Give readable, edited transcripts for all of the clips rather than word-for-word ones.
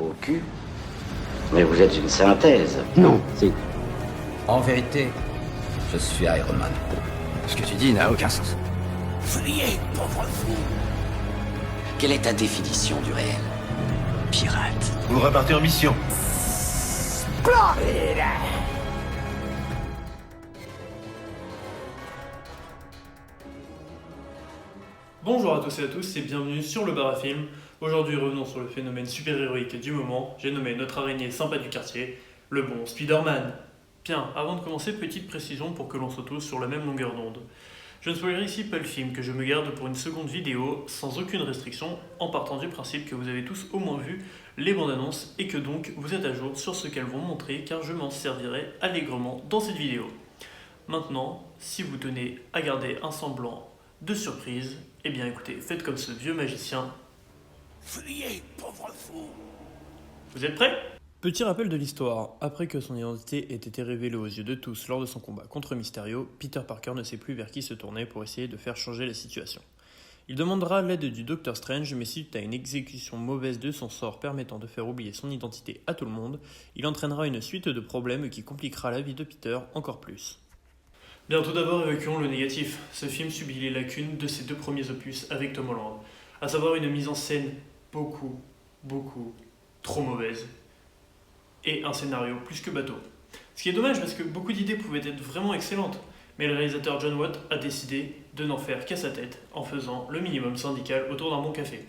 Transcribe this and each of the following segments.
faux cul, mais vous êtes une synthèse. Non, c'est... En vérité, je suis Iron Man. Ce que tu dis n'a aucun sens. Fuyez, pauvre fou. Quelle est ta définition du réel? Pirate. Vous repartez en mission. Bonjour à tous et à tous et bienvenue sur le bar à film. Aujourd'hui revenons sur le phénomène super-héroïque du moment. J'ai nommé notre araignée sympa du quartier, le bon Spider-Man. Bien, avant de commencer, petite précision pour que l'on soit tous sur la même longueur d'onde. Je ne spoilerai ici pas le film, que je me garde pour une seconde vidéo sans aucune restriction, en partant du principe que vous avez tous au moins vu les bandes annonces et que donc vous êtes à jour sur ce qu'elles vont montrer car je m'en servirai allègrement dans cette vidéo. Maintenant, si vous tenez à garder un semblant de surprise, eh bien écoutez, faites comme ce vieux magicien. Fuyez, pauvre fou. Vous êtes prêts ? Petit rappel de l'histoire, après que son identité ait été révélée aux yeux de tous lors de son combat contre Mysterio, Peter Parker ne sait plus vers qui se tourner pour essayer de faire changer la situation. Il demandera l'aide du Docteur Strange, mais suite à une exécution mauvaise de son sort permettant de faire oublier son identité à tout le monde, il entraînera une suite de problèmes qui compliquera la vie de Peter encore plus. Bien, tout d'abord évoquons le négatif. Ce film subit les lacunes de ses deux premiers opus avec Tom Holland, à savoir une mise en scène beaucoup trop mauvaise, et un scénario plus que bateau. Ce qui est dommage parce que beaucoup d'idées pouvaient être vraiment excellentes, mais le réalisateur John Watt a décidé de n'en faire qu'à sa tête en faisant le minimum syndical autour d'un bon café.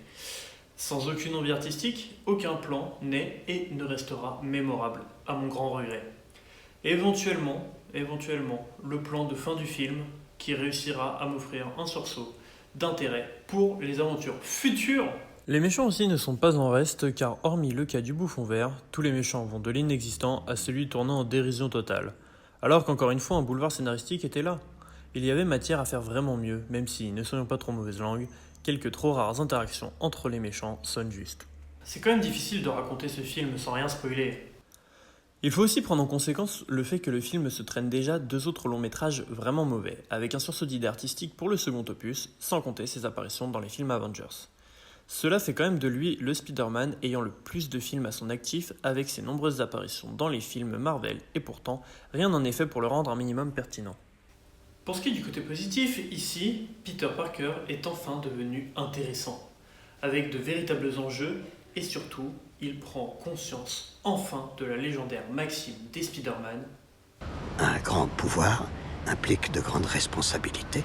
Sans aucune envie artistique, aucun plan n'est et ne restera mémorable, à mon grand regret. Éventuellement, le plan de fin du film qui réussira à m'offrir un sursaut d'intérêt pour les aventures futures. Les méchants aussi ne sont pas en reste, car hormis le cas du bouffon vert, tous les méchants vont de l'inexistant à celui tournant en dérision totale. Alors qu'encore une fois, un boulevard scénaristique était là. Il y avait matière à faire vraiment mieux, même si, ne soyons pas trop mauvaise langue, quelques trop rares interactions entre les méchants sonnent juste. C'est quand même difficile de raconter ce film sans rien spoiler. Il faut aussi prendre en conséquence le fait que le film se traîne déjà deux autres longs métrages vraiment mauvais, avec un sursaut d'idées artistiques pour le second opus, sans compter ses apparitions dans les films Avengers. Cela fait quand même de lui le Spider-Man ayant le plus de films à son actif avec ses nombreuses apparitions dans les films Marvel et pourtant rien n'en est fait pour le rendre un minimum pertinent. Pour ce qui est du côté positif, ici, Peter Parker est enfin devenu intéressant, avec de véritables enjeux et surtout, il prend conscience enfin de la légendaire maxime des Spider-Man. Un grand pouvoir implique de grandes responsabilités.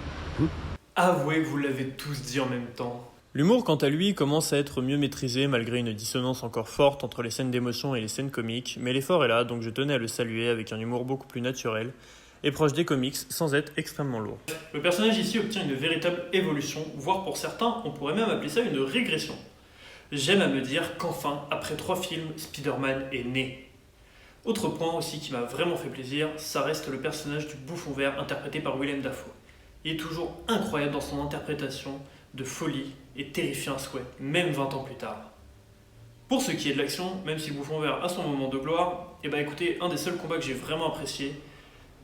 Avouez que vous l'avez tous dit en même temps. L'humour, quant à lui, commence à être mieux maîtrisé malgré une dissonance encore forte entre les scènes d'émotion et les scènes comiques, mais l'effort est là, donc je tenais à le saluer avec un humour beaucoup plus naturel et proche des comics sans être extrêmement lourd. Le personnage ici obtient une véritable évolution, voire pour certains, on pourrait même appeler ça une régression. J'aime à me dire qu'enfin, après 3 films, Spider-Man est né. Autre point aussi qui m'a vraiment fait plaisir, ça reste le personnage du bouffon vert interprété par Willem Dafoe. Il est toujours incroyable dans son interprétation de folie et terrifiant à souhait, même 20 ans plus tard. Pour ce qui est de l'action, même si le bouffon vert a son moment de gloire, écoutez, un des seuls combats que j'ai vraiment apprécié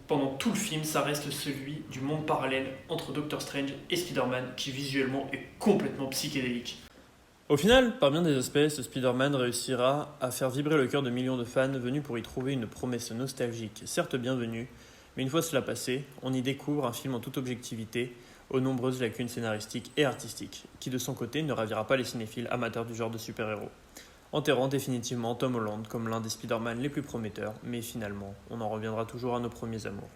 pendant tout le film, ça reste celui du monde parallèle entre Doctor Strange et Spider-Man, qui visuellement est complètement psychédélique. Au final, par bien des aspects, ce Spider-Man réussira à faire vibrer le cœur de millions de fans venus pour y trouver une promesse nostalgique, certes bienvenue, mais une fois cela passé, on y découvre un film en toute objectivité, aux nombreuses lacunes scénaristiques et artistiques, qui de son côté ne ravira pas les cinéphiles amateurs du genre de super-héros, enterrant définitivement Tom Holland comme l'un des Spider-Man les plus prometteurs, mais finalement, on en reviendra toujours à nos premiers amours.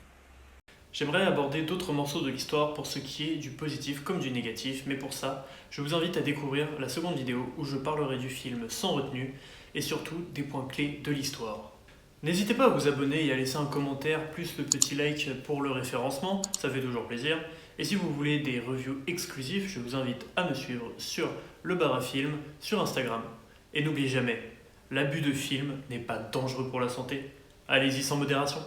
J'aimerais aborder d'autres morceaux de l'histoire pour ce qui est du positif comme du négatif, mais pour ça, je vous invite à découvrir la seconde vidéo où je parlerai du film sans retenue et surtout des points clés de l'histoire. N'hésitez pas à vous abonner et à laisser un commentaire plus le petit like pour le référencement, ça fait toujours plaisir. Et si vous voulez des reviews exclusives, je vous invite à me suivre sur le bar à film sur Instagram. Et n'oubliez jamais, l'abus de film n'est pas dangereux pour la santé. Allez-y sans modération.